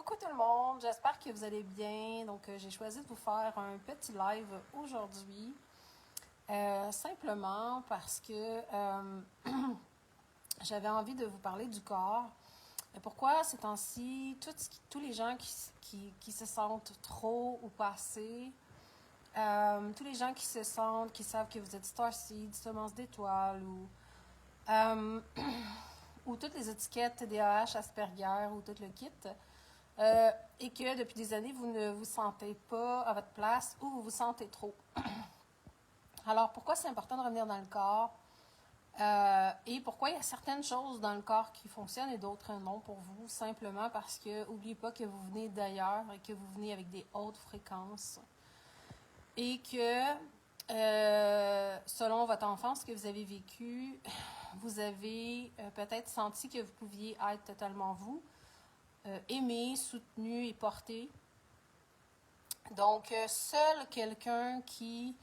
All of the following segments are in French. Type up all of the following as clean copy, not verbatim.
Coucou tout le monde, j'espère que vous allez bien. Donc, j'ai choisi de vous faire un petit live aujourd'hui, simplement parce que j'avais envie de vous parler du corps. Pourquoi ces temps-ci, tous les gens qui se sentent trop ou pas assez, tous les gens qui se sentent, qui savent que vous êtes starseed, semence d'étoiles ou toutes les étiquettes TDAH, Asperger ou tout le kit, et que depuis des années, vous ne vous sentez pas à votre place ou vous vous sentez trop. Alors, pourquoi c'est important de revenir dans le corps? Et pourquoi il y a certaines choses dans le corps qui fonctionnent et d'autres non pour vous? Simplement parce que, n'oubliez pas que vous venez d'ailleurs et que vous venez avec des hautes fréquences. Et que, selon votre enfance que vous avez vécue, vous avez peut-être senti que vous pouviez être totalement vous. Aimé, soutenu et porté. Donc, seul quelqu'un qui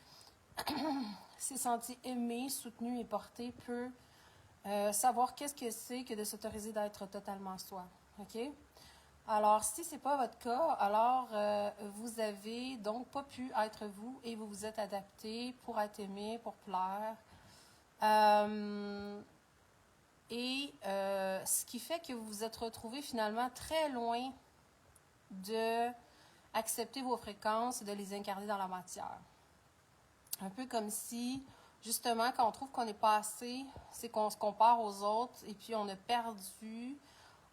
s'est senti aimé, soutenu et porté peut savoir qu'est-ce que c'est que de s'autoriser d'être totalement soi. OK? Alors, si ce n'est pas votre cas, alors vous avez donc pas pu être vous et vous vous êtes adapté pour être aimé, pour plaire. Et ce qui fait que vous vous êtes retrouvé finalement très loin de accepter vos fréquences et de les incarner dans la matière. Un peu comme si, justement, quand on trouve qu'on n'est pas assez, c'est qu'on se compare aux autres et puis on a perdu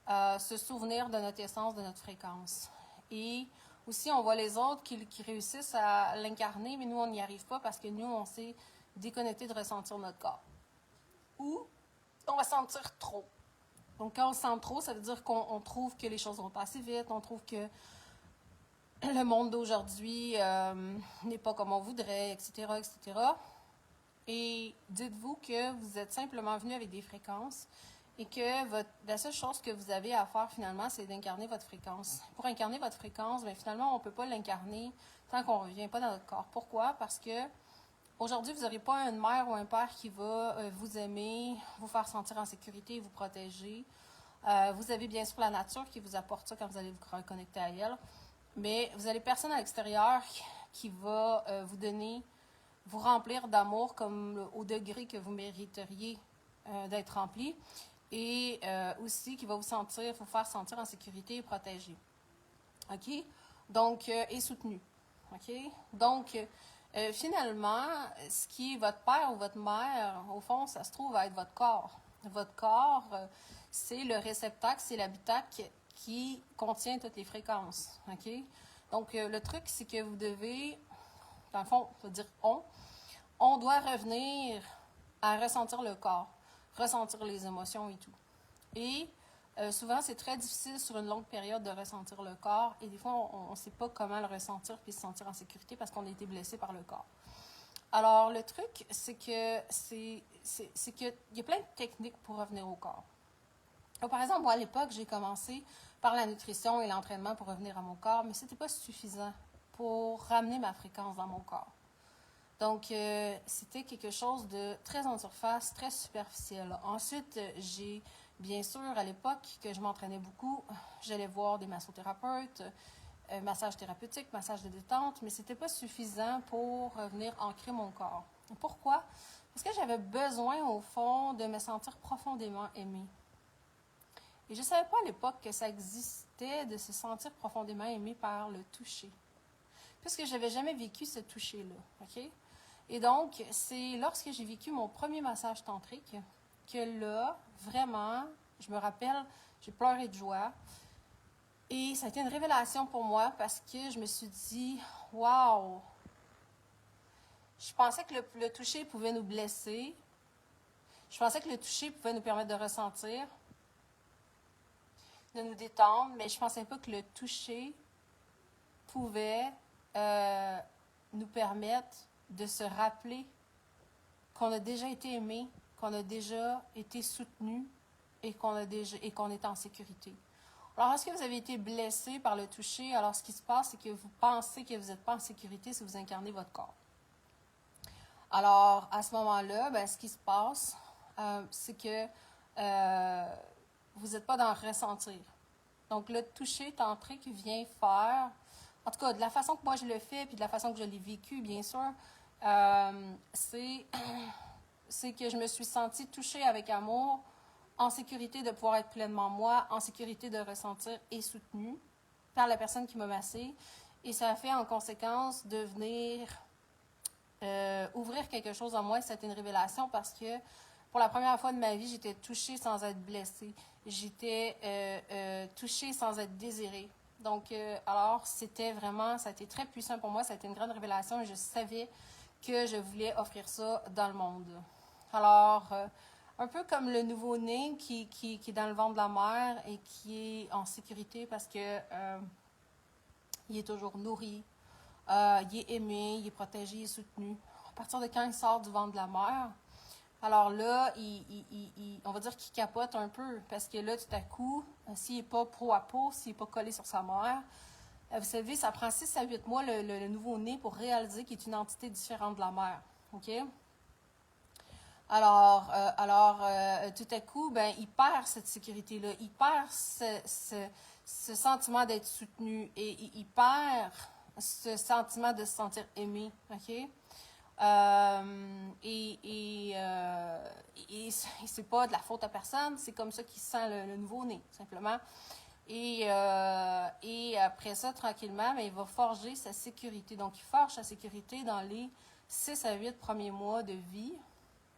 ce souvenir de notre essence, de notre fréquence. Et aussi, on voit les autres qui réussissent à l'incarner, mais nous, on n'y arrive pas parce que nous, on s'est déconnecté de ressentir notre corps. Ou on va sentir trop. Donc, quand on sent trop, ça veut dire qu'on trouve que les choses vont pas assez vite, on trouve que le monde d'aujourd'hui n'est pas comme on voudrait, etc., etc. Et dites-vous que vous êtes simplement venu avec des fréquences et que la seule chose que vous avez à faire finalement, c'est d'incarner votre fréquence. Pour incarner votre fréquence, bien, finalement, on ne peut pas l'incarner tant qu'on ne revient pas dans notre corps. Pourquoi? Parce que aujourd'hui, vous n'aurez pas une mère ou un père qui va vous aimer, vous faire sentir en sécurité, vous protéger. Vous avez bien sûr la nature qui vous apporte ça quand vous allez vous reconnecter à elle. Mais vous avez personne à l'extérieur qui va vous donner, vous remplir d'amour comme au degré que vous mériteriez d'être rempli. Et aussi qui va vous faire sentir en sécurité et protégé. OK? Donc, et soutenu. OK? Donc, finalement, ce qui est votre père ou votre mère, au fond, ça se trouve à être votre corps. Votre corps, c'est le réceptacle, c'est l'habitacle qui contient toutes les fréquences. OK? Donc, le truc, c'est que vous devez, dans le fond, ça veut dire on doit revenir à ressentir le corps, ressentir les émotions et tout. Et souvent, c'est très difficile sur une longue période de ressentir le corps et des fois, on ne sait pas comment le ressentir puis se sentir en sécurité parce qu'on a été blessé par le corps. Alors, le truc, c'est que qu'il y a plein de techniques pour revenir au corps. Donc, par exemple, moi, à l'époque, j'ai commencé par la nutrition et l'entraînement pour revenir à mon corps, mais ce n'était pas suffisant pour ramener ma fréquence dans mon corps. Donc, c'était quelque chose de très en surface, très superficiel. Ensuite, j'ai, bien sûr, à l'époque que je m'entraînais beaucoup, j'allais voir des massothérapeutes, massage thérapeutique, massage de détente, mais c'était pas suffisant pour venir ancrer mon corps. Pourquoi? Parce que j'avais besoin, au fond, de me sentir profondément aimée. Et je ne savais pas à l'époque que ça existait de se sentir profondément aimé par le toucher. Puisque je n'avais jamais vécu ce toucher-là. OK? Et donc, c'est lorsque j'ai vécu mon premier massage tantrique que là, vraiment, je me rappelle, j'ai pleuré de joie. Et ça a été une révélation pour moi parce que je me suis dit, waouh! Je pensais que le toucher pouvait nous blesser. Je pensais que le toucher pouvait nous permettre de ressentir, de nous détendre, mais je ne pensais pas que le toucher pouvait nous permettre de se rappeler qu'on a déjà été aimé, qu'on a déjà été soutenu et qu'on est en sécurité. Alors, est-ce que vous avez été blessé par le toucher? Alors, ce qui se passe, c'est que vous pensez que vous n'êtes pas en sécurité si vous incarnez votre corps. Alors, à ce moment-là, ben, ce qui se passe, c'est que vous n'êtes pas dans le ressentir. Donc, le toucher tantrique vient faire, en tout cas, de la façon que moi je le fais, puis de la façon que je l'ai vécu, bien sûr, c'est c'est que je me suis sentie touchée avec amour, en sécurité de pouvoir être pleinement moi, en sécurité de ressentir et soutenue par la personne qui m'a massée. Et ça a fait en conséquence de venir ouvrir quelque chose en moi. C'était une révélation parce que pour la première fois de ma vie, j'étais touchée sans être blessée. J'étais touchée sans être désirée. Donc, alors, c'était vraiment, ça a été très puissant pour moi. Ça a été une grande révélation et je savais que je voulais offrir ça dans le monde. Alors, un peu comme le nouveau-né qui est dans le ventre de la mère et qui est en sécurité parce que il est toujours nourri, il est aimé, il est protégé, il est soutenu. À partir de quand il sort du ventre de la mère, alors là, on va dire qu'il capote un peu parce que là, tout à coup, s'il n'est pas peau à peau, s'il n'est pas collé sur sa mère, vous savez, ça prend 6 à 8 mois le nouveau-né pour réaliser qu'il est une entité différente de la mère. OK? Alors, tout à coup, ben, il perd cette sécurité-là. Il perd ce sentiment d'être soutenu et il perd ce sentiment de se sentir aimé. OK? Et c'est pas de la faute à personne, c'est comme ça qu'il sent le nouveau-né, simplement. Et après ça, tranquillement, ben, il va forger sa sécurité. Donc, il forge sa sécurité dans les 6 à 8 premiers mois de vie.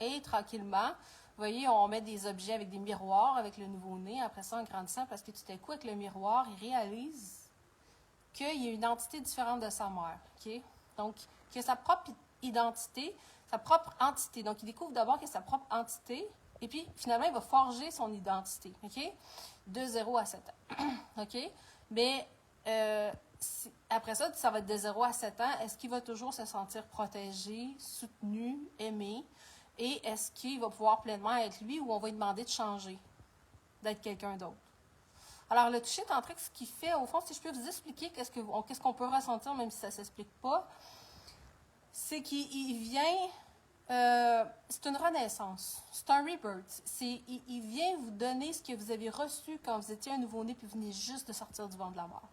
Et tranquillement, vous voyez, on met des objets avec des miroirs avec le nouveau-né. Après ça, en grandissant, parce que tout à coup, avec le miroir, il réalise qu'il y a une identité différente de sa mère. Okay? Donc, qu'il a sa propre identité, sa propre entité. Donc, il découvre d'abord qu'il a sa propre entité. Et puis, finalement, il va forger son identité. OK? De 0 à 7 ans. OK? Mais après ça, ça va être de 0 à 7 ans. Est-ce qu'il va toujours se sentir protégé, soutenu, aimé? Et est-ce qu'il va pouvoir pleinement être lui ou on va lui demander de changer, d'être quelqu'un d'autre? Alors, le toucher tantrique, ce qu'il fait, au fond, si je peux vous expliquer qu'est-ce qu'on peut ressentir, même si ça ne s'explique pas, c'est qu'il vient, c'est une renaissance, c'est un rebirth. Il vient vous donner ce que vous avez reçu quand vous étiez un nouveau-né puis vous venez juste de sortir du ventre de la mort.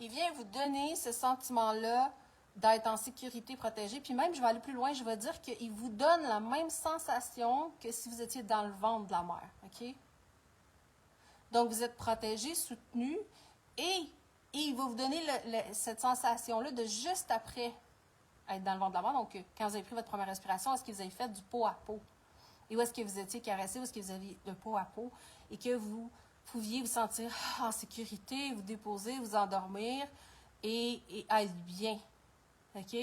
Il vient vous donner ce sentiment-là d'être en sécurité, protégé. Puis même, je vais aller plus loin, je vais dire qu'il vous donne la même sensation que si vous étiez dans le ventre de la mère. OK? Donc, vous êtes protégé, soutenu, et il va vous donner cette sensation-là de juste après être dans le ventre de la mère. Donc, quand vous avez pris votre première respiration, est-ce que vous avez fait du peau à peau? Et où est-ce que vous étiez caressé? Où est-ce que vous aviez de peau à peau? Et que vous pouviez vous sentir en sécurité, vous déposer, vous endormir et être bien. OK?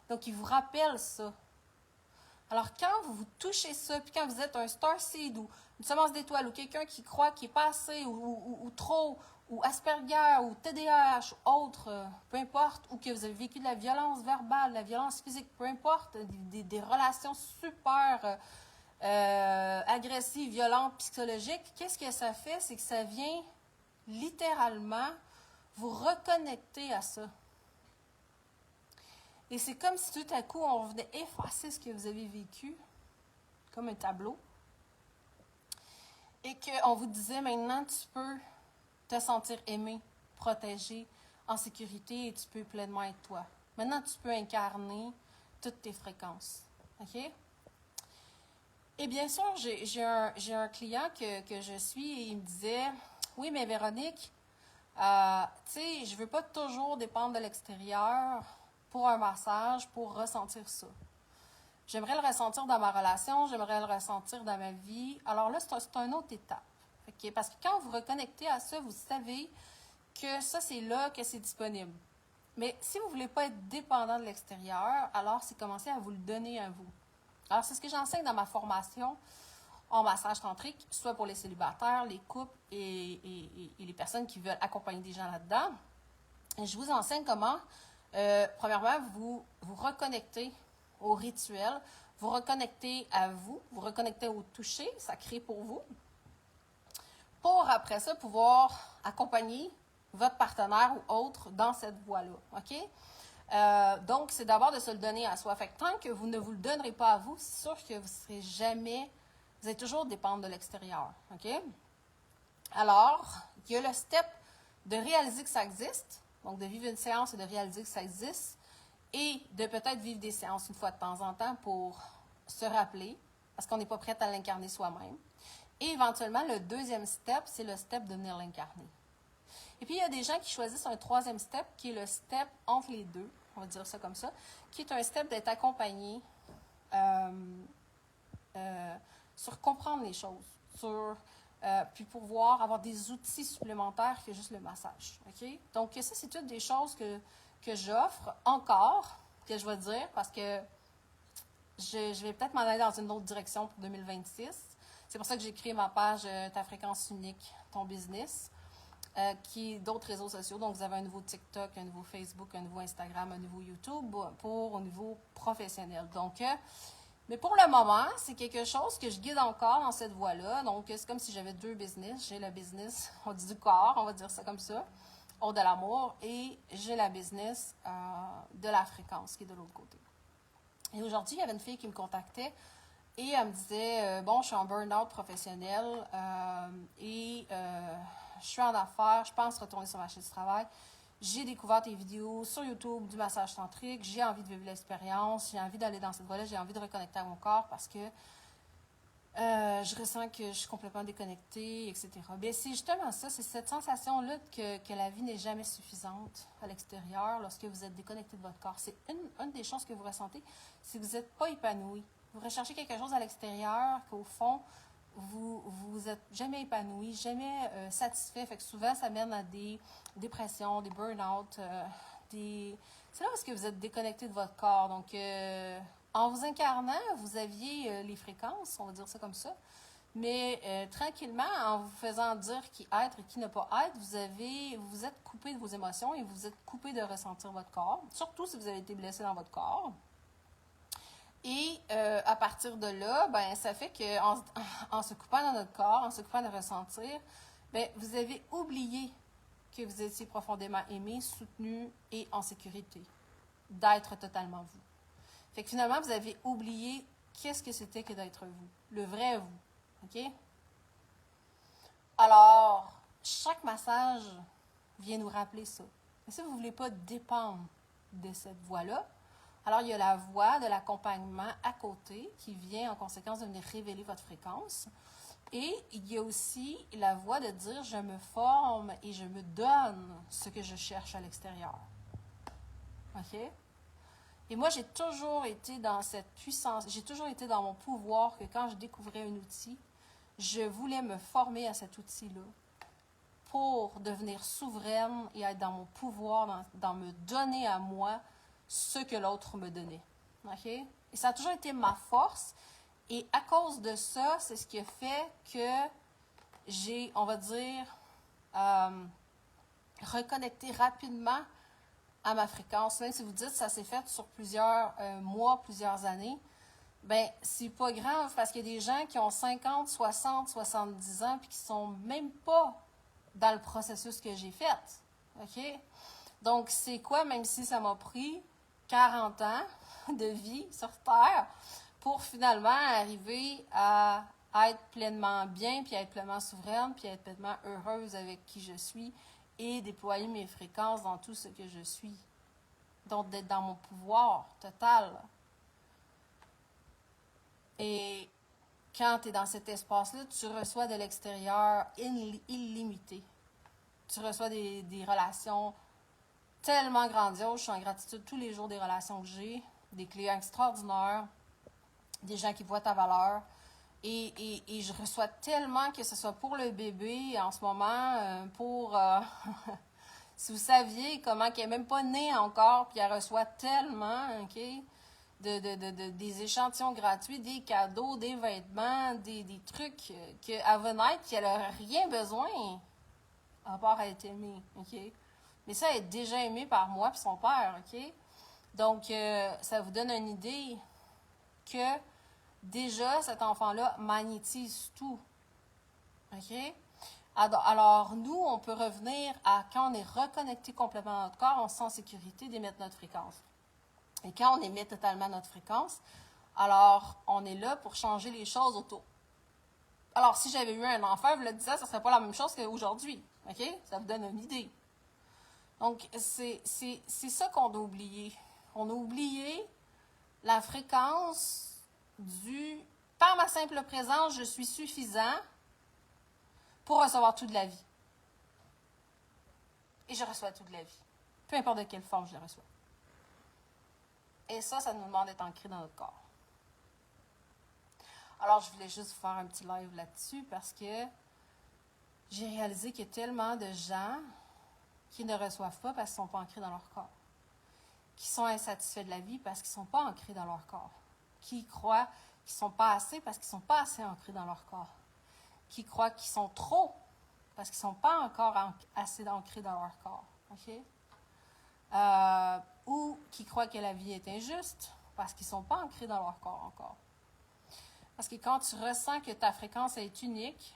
Donc, il vous rappelle ça. Alors, quand vous touchez ça, puis quand vous êtes un starseed ou une semence d'étoile ou quelqu'un qui croit qu'il est pas assez ou trop, ou Asperger ou TDAH ou autre, peu importe, ou que vous avez vécu de la violence verbale, de la violence physique, peu importe, des relations super agressives, violentes, psychologiques, qu'est-ce que ça fait? C'est que ça vient littéralement vous reconnecter à ça. Et c'est comme si tout à coup, on venait effacer ce que vous avez vécu, comme un tableau, et qu'on vous disait maintenant, tu peux te sentir aimé, protégé, en sécurité, et tu peux pleinement être toi. Maintenant, tu peux incarner toutes tes fréquences. OK? Et bien sûr, j'ai un client que je suis et il me disait, oui, mais Véronique, tu sais, je ne veux pas toujours dépendre de l'extérieur pour un massage, pour ressentir ça. J'aimerais le ressentir dans ma relation, j'aimerais le ressentir dans ma vie. Alors là, c'est une autre étape. Okay? Parce que quand vous reconnectez à ça, vous savez que ça, c'est là que c'est disponible. Mais si vous ne voulez pas être dépendant de l'extérieur, alors c'est commencer à vous le donner à vous. Alors, c'est ce que j'enseigne dans ma formation en massage tantrique, soit pour les célibataires, les couples et les personnes qui veulent accompagner des gens là-dedans. Et je vous enseigne comment, premièrement, vous reconnectez au rituel, vous reconnectez à vous, vous reconnectez au toucher, sacré pour vous, pour après ça pouvoir accompagner votre partenaire ou autre dans cette voie-là. OK? Donc, c'est d'abord de se le donner à soi. Fait que tant que vous ne vous le donnerez pas à vous, c'est sûr que vous ne serez jamais, vous allez toujours dépendre de l'extérieur. OK? Alors, il y a le step de réaliser que ça existe, donc de vivre une séance et de réaliser que ça existe, et de peut-être vivre des séances une fois de temps en temps pour se rappeler, parce qu'on n'est pas prête à l'incarner soi-même. Et éventuellement, le deuxième step, c'est le step de venir l'incarner. Et puis, il y a des gens qui choisissent un troisième step, qui est le step entre les deux, on va dire ça comme ça, qui est un step d'être accompagné sur comprendre les choses, sur puis pouvoir avoir des outils supplémentaires que juste le massage. OK? Donc, ça, c'est toutes des choses que j'offre encore, que je vais dire, parce que je vais peut-être m'en aller dans une autre direction pour 2026. C'est pour ça que j'ai créé ma page Ta fréquence unique, ton business, qui est d'autres réseaux sociaux. Donc, vous avez un nouveau TikTok, un nouveau Facebook, un nouveau Instagram, un nouveau YouTube au niveau professionnel. Donc, mais pour le moment, c'est quelque chose que je guide encore dans cette voie-là. Donc, c'est comme si j'avais deux business. J'ai le business, on dit du corps, on va dire ça comme ça, ou de l'amour, et j'ai la business de la fréquence qui est de l'autre côté. Et aujourd'hui, il y avait une fille qui me contactait et elle me disait bon, je suis en burn-out professionnel et je suis en affaires, je pense retourner sur ma chaîne du travail. J'ai découvert tes vidéos sur YouTube du massage tantrique, j'ai envie de vivre l'expérience, j'ai envie d'aller dans cette voie-là, j'ai envie de reconnecter à mon corps parce que je ressens que je suis complètement déconnectée, etc. Bien, c'est justement ça, c'est cette sensation-là que la vie n'est jamais suffisante à l'extérieur lorsque vous êtes déconnecté de votre corps. C'est une des choses que vous ressentez, c'est que vous n'êtes pas épanoui. Vous recherchez quelque chose à l'extérieur qu'au fond, vous êtes jamais épanoui, jamais satisfait. Fait que souvent, ça mène à des dépressions, des burn-out, c'est là parce que vous êtes déconnecté de votre corps. Donc, en vous incarnant, vous aviez les fréquences, on va dire ça comme ça. Mais tranquillement, en vous faisant dire qui être et qui ne pas être, vous êtes coupé de vos émotions et vous êtes coupé de ressentir votre corps. Surtout si vous avez été blessé dans votre corps. Et à partir de là, ben, ça fait qu'en se coupant dans notre corps, en se coupant de ressentir, ben, vous avez oublié que vous étiez profondément aimé, soutenu et en sécurité, d'être totalement vous. Fait que finalement, vous avez oublié qu'est-ce que c'était que d'être vous, le vrai vous. OK? Alors, chaque massage vient nous rappeler ça. Mais si vous ne voulez pas dépendre de cette voie-là, alors il y a la voie de l'accompagnement à côté qui vient en conséquence de venir révéler votre fréquence. Et il y a aussi la voie de dire je me forme et je me donne ce que je cherche à l'extérieur. OK? Et moi, j'ai toujours été dans cette puissance, j'ai toujours été dans mon pouvoir que quand je découvrais un outil, je voulais me former à cet outil-là pour devenir souveraine et être dans mon pouvoir, dans me donner à moi ce que l'autre me donnait. OK? Et ça a toujours été ma force. Et à cause de ça, c'est ce qui a fait que j'ai, on va dire, reconnecté rapidement à ma fréquence. Même si vous dites que ça s'est fait sur plusieurs mois, plusieurs années, ben c'est pas grave parce qu'il y a des gens qui ont 50, 60, 70 ans puis qui sont même pas dans le processus que j'ai fait. OK? Donc, c'est quoi, même si ça m'a pris 40 ans de vie sur Terre pour finalement arriver à être pleinement bien, puis à être pleinement souveraine, puis à être pleinement heureuse avec qui je suis et déployer mes fréquences dans tout ce que je suis. Donc, d'être dans mon pouvoir total. Et quand tu es dans cet espace-là, tu reçois de l'extérieur illimité. Tu reçois des relations tellement grandioses. Je suis en gratitude tous les jours des relations que j'ai, des clients extraordinaires, des gens qui voient ta valeur. Et je reçois tellement, que ce soit pour le bébé en ce moment, si vous saviez comment qu'elle n'est même pas née encore, puis elle reçoit tellement, OK, des échantillons gratuits, des cadeaux, des vêtements, des trucs qu'elle va naître, puis elle n'a rien besoin, à part être aimée, OK? Mais ça, elle est déjà aimée par moi et son père, OK? Donc, ça vous donne une idée que déjà, cet enfant-là magnétise tout, OK? Alors, nous, on peut revenir à quand on est reconnecté complètement à notre corps, on se sent en sécurité d'émettre notre fréquence. Et quand on émet totalement notre fréquence, alors on est là pour changer les choses autour. Alors, si j'avais eu un enfant, vous le disais, ça ne serait pas la même chose qu'aujourd'hui. OK? Ça vous donne une idée. Donc, c'est ça qu'on a oublié. On a oublié la fréquence du « par ma simple présence, je suis suffisant pour recevoir tout de la vie. » Et je reçois tout de la vie. Peu importe de quelle forme je le reçois. Et ça nous demande d'être ancré dans notre corps. Alors, je voulais juste faire un petit live là-dessus parce que j'ai réalisé qu'il y a tellement de gens qui ne reçoivent pas parce qu'ils ne sont pas ancrés dans leur corps. Qui sont insatisfaits de la vie parce qu'ils ne sont pas ancrés dans leur corps. Qui croient qu'ils ne sont pas assez parce qu'ils ne sont pas assez ancrés dans leur corps. Qui croient qu'ils sont trop parce qu'ils ne sont pas encore assez ancrés dans leur corps. OK? Ou qui croient que la vie est injuste parce qu'ils ne sont pas ancrés dans leur corps encore. Parce que quand tu ressens que ta fréquence est unique,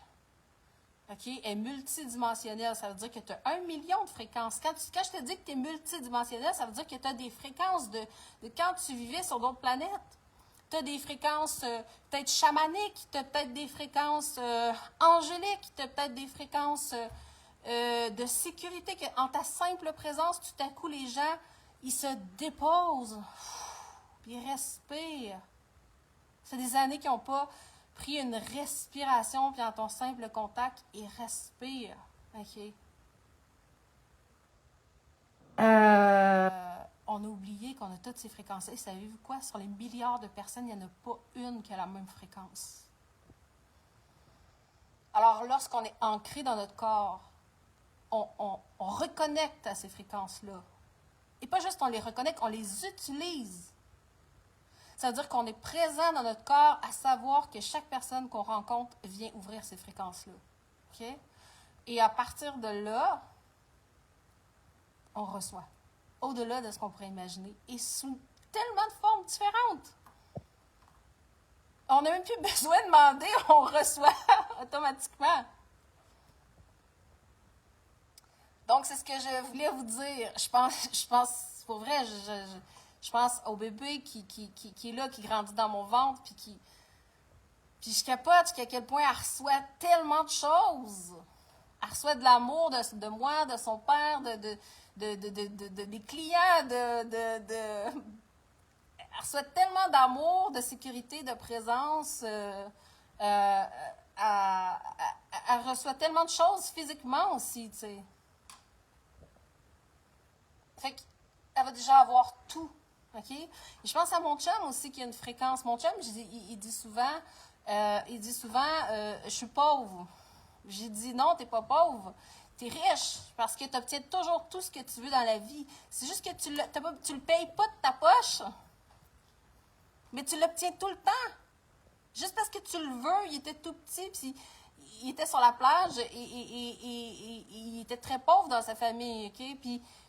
OK, est multidimensionnelle, ça veut dire que tu as 1 million de fréquences. Quand je te dis que tu es multidimensionnel, ça veut dire que tu as des fréquences de quand tu vivais sur d'autres planètes. Tu as des fréquences peut-être chamaniques, tu as peut-être des fréquences angéliques, tu as peut-être des fréquences de sécurité, en ta simple présence, tout à coup, les gens, ils se déposent, puis ils respirent. C'est des années qui n'ont pas pris une respiration, puis en ton simple contact, ils respirent. OK? On a oublié qu'on a toutes ces fréquences-là. Et savez-vous quoi? Sur les milliards de personnes, il n'y en a pas une qui a la même fréquence. Alors, lorsqu'on est ancré dans notre corps, on reconnecte à ces fréquences-là. Et pas juste on les reconnecte, on les utilise. Ça veut dire qu'on est présent dans notre corps à savoir que chaque personne qu'on rencontre vient ouvrir ces fréquences-là. OK? Et à partir de là, on reçoit. Au-delà de ce qu'on pourrait imaginer. Et sous tellement de formes différentes. On n'a même plus besoin de demander, on reçoit automatiquement. Donc, c'est ce que je voulais vous dire. Je pense pour vrai, je pense au bébé qui est là, qui grandit dans mon ventre, puis je capote jusqu'à quel point elle reçoit tellement de choses. Elle reçoit de l'amour de moi, de son père, des clients, elle reçoit tellement d'amour, de sécurité, de présence. Elle reçoit tellement de choses physiquement aussi, tu sais. Fait qu'elle va déjà avoir tout. OK? Et je pense à mon chum aussi qui a une fréquence. Mon chum, il dit souvent, je suis pauvre. J'ai dit, non, t'es pas pauvre. T'es riche parce que tu obtiens toujours tout ce que tu veux dans la vie. C'est juste que tu le payes pas de ta poche, mais tu l'obtiens tout le temps. Juste parce que tu le veux, il était tout petit, puis il était sur la plage et il était très pauvre dans sa famille, OK?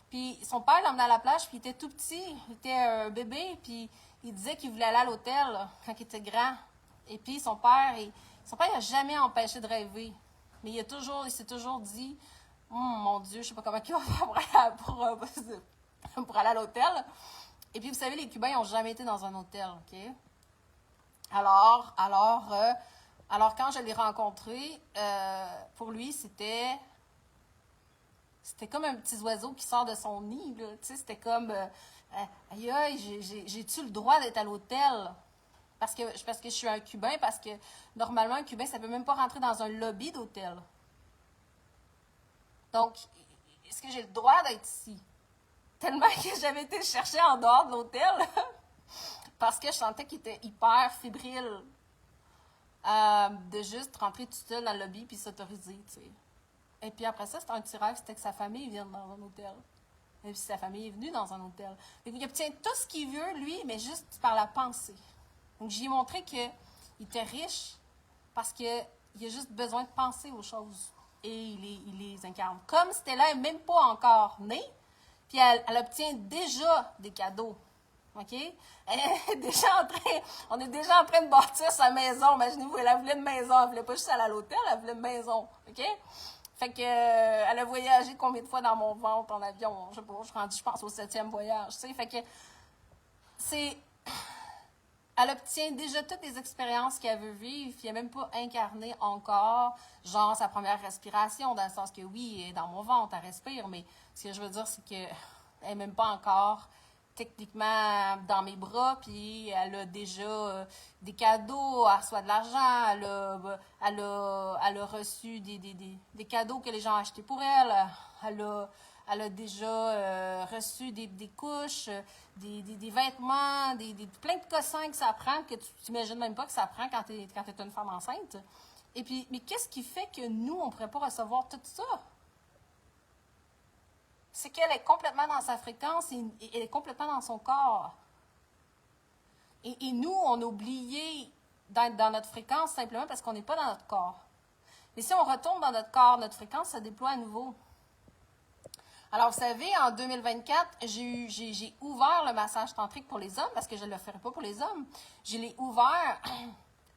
Puis son père l'emmenait à la plage, puis il était tout petit, il était un bébé, puis il disait qu'il voulait aller à l'hôtel quand il était grand. Et puis son père n'a jamais empêché de rêver. Mais il s'est toujours dit, mon Dieu, je sais pas comment il va faire pour aller à l'hôtel. Et puis vous savez, les Cubains n'ont jamais été dans un hôtel, OK? Alors quand je l'ai rencontré, pour lui, c'était comme un petit oiseau qui sort de son nid, là. Tu sais, c'était comme, aïe, j'ai-tu le droit d'être à l'hôtel? Parce que je suis un Cubain, parce que normalement, un Cubain, ça ne peut même pas rentrer dans un lobby d'hôtel. Donc, est-ce que j'ai le droit d'être ici? Tellement que j'avais été le chercher en dehors de l'hôtel, parce que je sentais qu'il était hyper fébrile de juste rentrer tout seul dans le lobby puis s'autoriser, tu sais. Et puis après ça, c'était un petit rêve, c'était que sa famille vienne dans un hôtel. Et puis sa famille est venue dans un hôtel. Donc, il obtient tout ce qu'il veut, lui, mais juste par la pensée. Donc, j'ai montré qu'il était riche parce qu'il a juste besoin de penser aux choses. Et il les incarne. Comme Stella n'est même pas encore née, puis elle obtient déjà des cadeaux. OK? On est déjà en train de bâtir sa maison. Imaginez-vous, elle voulait une maison. Elle ne voulait pas juste aller à l'hôtel, elle voulait une maison. OK? Fait que, elle a voyagé combien de fois dans mon ventre en avion? Je sais pas, je suis rendue, je pense, au 7e voyage. Tu sais? Fait que, Elle obtient déjà toutes les expériences qu'elle veut vivre, puis elle n'est même pas incarnée encore, genre sa première respiration, dans le sens que oui, elle est dans mon ventre, elle respire, mais ce que je veux dire, c'est qu'elle n'est même pas encore techniquement dans mes bras, puis elle a déjà des cadeaux, elle reçoit de l'argent, elle a reçu des cadeaux que les gens ont achetés pour elle, elle a déjà reçu des couches, des vêtements, plein de cossins que ça prend, que tu t'imagines même pas que ça prend quand tu es une femme enceinte. Et puis, mais qu'est-ce qui fait que nous, on ne pourrait pas recevoir tout ça? C'est qu'elle est complètement dans sa fréquence et elle est complètement dans son corps. Et nous, on a oublié d'être dans notre fréquence simplement parce qu'on n'est pas dans notre corps. Mais si on retourne dans notre corps, notre fréquence se déploie à nouveau. Alors, vous savez, en 2024, j'ai ouvert le massage tantrique pour les hommes parce que je ne le ferai pas pour les hommes. Je l'ai ouvert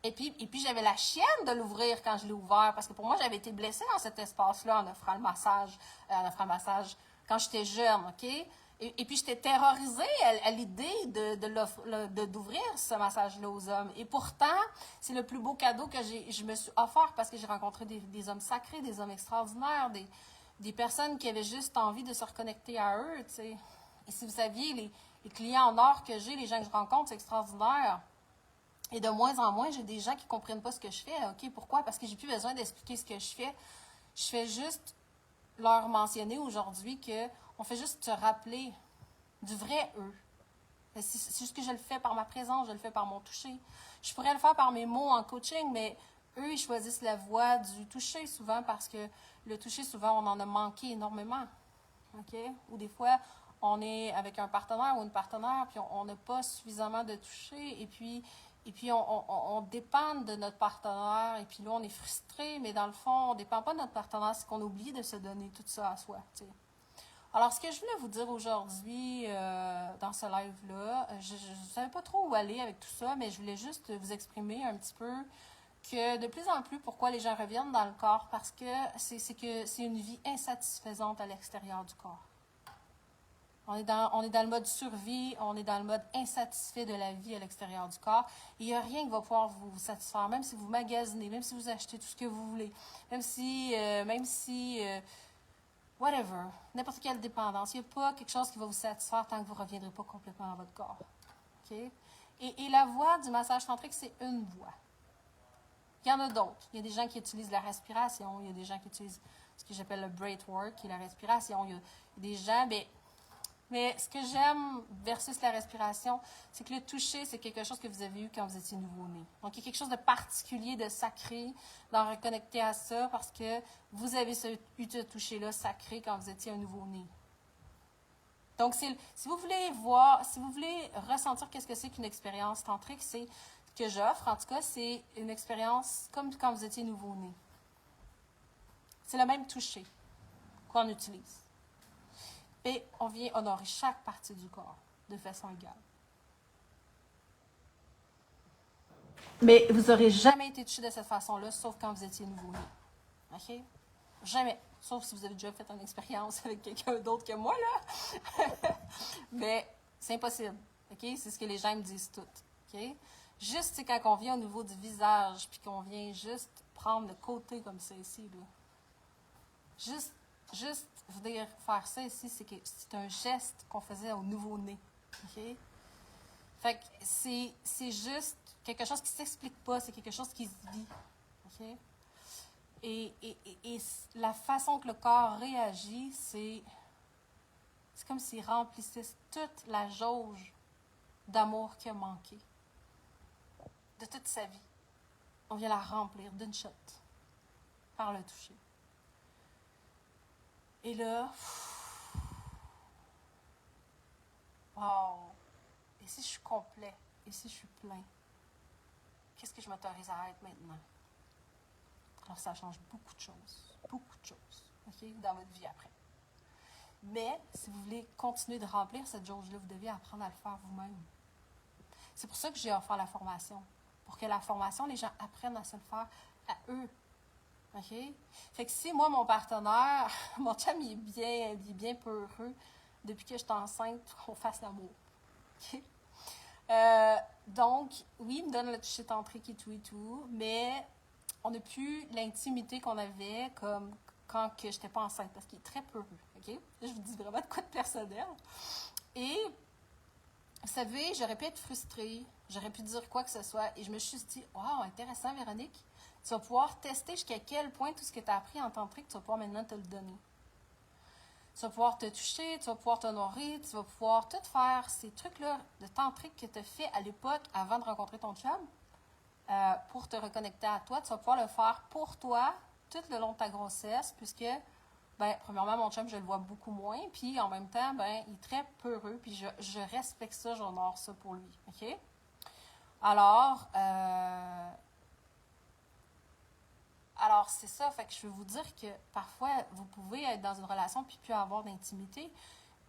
et puis j'avais la chienne de l'ouvrir quand je l'ai ouvert parce que pour moi, j'avais été blessée dans cet espace-là en offrant le massage, quand j'étais jeune, OK? Et puis, j'étais terrorisée à l'idée d'ouvrir ce massage-là aux hommes. Et pourtant, c'est le plus beau cadeau que je me suis offert parce que j'ai rencontré des hommes sacrés, des hommes extraordinaires, des personnes qui avaient juste envie de se reconnecter à eux, tu sais. Et si vous saviez, les clients en or que j'ai, les gens que je rencontre, c'est extraordinaire. Et de moins en moins, j'ai des gens qui ne comprennent pas ce que je fais. OK, pourquoi? Parce que j'ai plus besoin d'expliquer ce que je fais. Je fais juste leur mentionner aujourd'hui qu'on fait juste se rappeler du vrai eux. C'est juste que je le fais par ma présence, je le fais par mon toucher. Je pourrais le faire par mes mots en coaching, mais eux, ils choisissent la voie du toucher souvent parce que le toucher, souvent, on en a manqué énormément. OK? Ou des fois, on est avec un partenaire ou une partenaire, puis on n'a pas suffisamment de toucher, et puis on dépend de notre partenaire, et puis là, on est frustré, mais dans le fond, on ne dépend pas de notre partenaire, c'est qu'on oublie de se donner tout ça à soi. T'sais. Alors, ce que je voulais vous dire aujourd'hui dans ce live-là, je ne savais pas trop où aller avec tout ça, mais je voulais juste vous exprimer un petit peu que de plus en plus, pourquoi les gens reviennent dans le corps, parce que c'est une vie insatisfaisante à l'extérieur du corps. On est dans le mode survie, on est dans le mode insatisfait de la vie à l'extérieur du corps. Il n'y a rien qui va pouvoir vous satisfaire, même si vous magasinez, même si vous achetez tout ce que vous voulez, même si whatever, n'importe quelle dépendance. Il n'y a pas quelque chose qui va vous satisfaire tant que vous ne reviendrez pas complètement dans votre corps. Okay? Et la voie du massage tantrique, c'est une voie. Il y en a d'autres. Il y a des gens qui utilisent la respiration, il y a des gens qui utilisent ce que j'appelle le breathwork, qui est la respiration. Il y a des gens, mais ce que j'aime versus la respiration, c'est que le toucher, c'est quelque chose que vous avez eu quand vous étiez nouveau-né. Donc, il y a quelque chose de particulier, de sacré, d'en reconnecter à ça parce que vous avez eu ce toucher-là sacré quand vous étiez un nouveau-né. Donc, si vous voulez si vous voulez ressentir qu'est-ce que c'est qu'une expérience tantrique, c'est ce que j'offre, en tout cas, c'est une expérience comme quand vous étiez nouveau-né. C'est le même toucher qu'on utilise. Et on vient honorer chaque partie du corps de façon égale. Mais vous n'aurez jamais été touché de cette façon-là, sauf quand vous étiez nouveau-né. OK? Jamais. Sauf si vous avez déjà fait une expérience avec quelqu'un d'autre que moi, là. Mais c'est impossible. OK? C'est ce que les gens me disent toutes. OK? Juste, c'est quand on vient au niveau du visage, puis qu'on vient juste prendre le côté comme ça ici, là. Juste venir faire ça ici, c'est un geste qu'on faisait au nouveau-né. OK? Fait que c'est juste quelque chose qui ne s'explique pas, c'est quelque chose qui se vit. OK? Et la façon que le corps réagit, c'est comme s'il remplissait toute la jauge d'amour qui a manqué de toute sa vie. On vient la remplir d'une shot par le toucher. Et là, wow! Et si je suis complet? Et si je suis plein? Qu'est-ce que je m'autorise à être maintenant? Alors, ça change beaucoup de choses, OK, dans votre vie après. Mais, si vous voulez continuer de remplir cette jauge-là, vous devez apprendre à le faire vous-même. C'est pour ça que j'ai offert la formation. Pour que la formation, les gens apprennent à se le faire à eux. OK? Fait que si moi, mon partenaire, mon chum, il est bien peu heureux depuis que je suis enceinte qu'on fasse l'amour. OK? Donc, oui, il me donne le toucher tantrique et tout, mais on n'a plus l'intimité qu'on avait comme quand que j'étais pas enceinte, parce qu'il est très peureux, ok? Là, je vous dis vraiment de quoi de personnel. Et, vous savez, j'aurais pu être frustrée, j'aurais pu dire quoi que ce soit, et je me suis juste dit, wow, intéressant, Véronique, tu vas pouvoir tester jusqu'à quel point tout ce que tu as appris en tantrique, tu vas pouvoir maintenant te le donner. Tu vas pouvoir te toucher, tu vas pouvoir t'honorer, tu vas pouvoir tout faire ces trucs-là de tantrique que tu as fait à l'époque avant de rencontrer ton chum pour te reconnecter à toi. Tu vas pouvoir le faire pour toi tout le long de ta grossesse puisque, ben, premièrement, mon chum, je le vois beaucoup moins. Puis en même temps, ben, il est très peureux. Puis je respecte ça, j'honore ça pour lui. OK? Alors, alors, c'est ça. Fait que je veux vous dire que parfois, vous pouvez être dans une relation puis plus avoir d'intimité,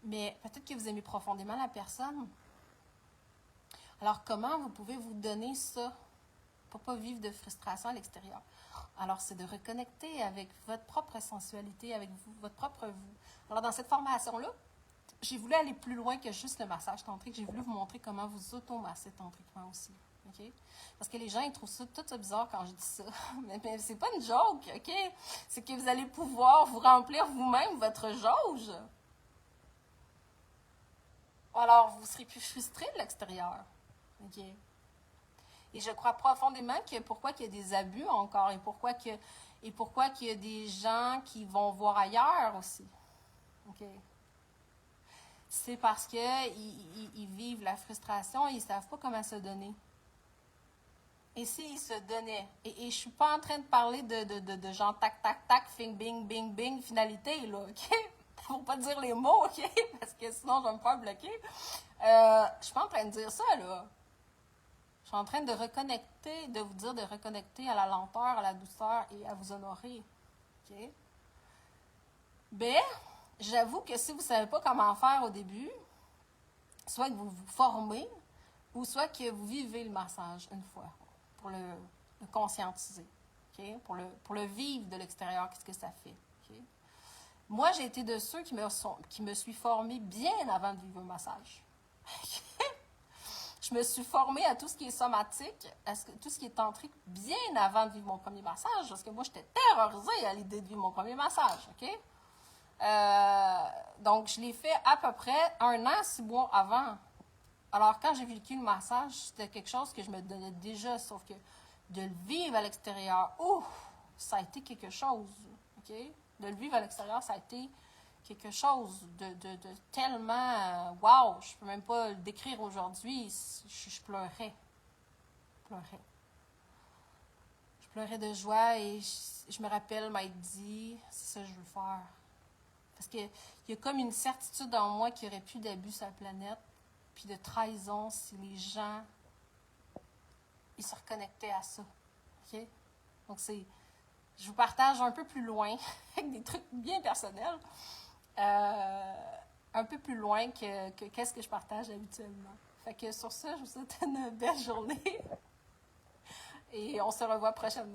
mais peut-être que vous aimez profondément la personne. Alors, comment vous pouvez vous donner ça pour pas vivre de frustration à l'extérieur? Alors, c'est de reconnecter avec votre propre sensualité, avec vous, votre propre vous. Alors, dans cette formation-là, j'ai voulu aller plus loin que juste le massage tantrique. J'ai voulu vous montrer comment vous automassez tantriquement aussi. OK? Parce que les gens, ils trouvent ça tout ça bizarre quand je dis ça. Mais c'est pas une joke, OK? C'est que vous allez pouvoir vous remplir vous-même votre jauge. Alors, vous serez plus frustré de l'extérieur. OK? Et je crois profondément que pourquoi qu'il y a des abus encore et pourquoi qu'il y a des gens qui vont voir ailleurs aussi. OK? C'est parce qu'ils ils vivent la frustration et ils ne savent pas comment se donner. Et s'ils se donnaient, et je ne suis pas en train de parler de genre tac, tac, tac, fing, bing, bing, bing, finalité, là, OK? Pour pas dire les mots, OK? Parce que sinon, je vais me faire bloquer. Je suis pas en train de dire ça, là. Je suis en train de reconnecter, de vous dire de reconnecter à la lenteur, à la douceur et à vous honorer. OK? Ben, j'avoue que si vous ne savez pas comment faire au début, soit que vous vous formez, ou soit que vous vivez le massage une fois, pour le conscientiser, OK? Pour le vivre de l'extérieur, qu'est-ce que ça fait. OK? Moi, j'ai été de ceux qui me suis formée bien avant de vivre un massage. Je me suis formée à tout ce qui est somatique, à tout ce qui est tantrique, bien avant de vivre mon premier massage, parce que moi, j'étais terrorisée à l'idée de vivre mon premier massage, OK? Donc, je l'ai fait à peu près 1 an, 6 mois avant. Alors, quand j'ai vécu le massage, c'était quelque chose que je me donnais déjà, sauf que de le vivre à l'extérieur, ouf, ça a été quelque chose, OK? De le vivre à l'extérieur, ça a été quelque chose de tellement, wow, je peux même pas le décrire aujourd'hui, je pleurais. Je pleurais. Je pleurais de joie et je me rappelle m'être dit, c'est ça que je veux faire. Parce qu'il y a comme une certitude en moi qu'il n'y aurait plus d'abus sur la planète, puis de trahison si les gens, ils se reconnectaient à ça. OK? Donc, je vous partage un peu plus loin, avec des trucs bien personnels, un peu plus loin que qu'est-ce que je partage habituellement. Fait que sur ça, je vous souhaite une belle journée et on se revoit prochainement.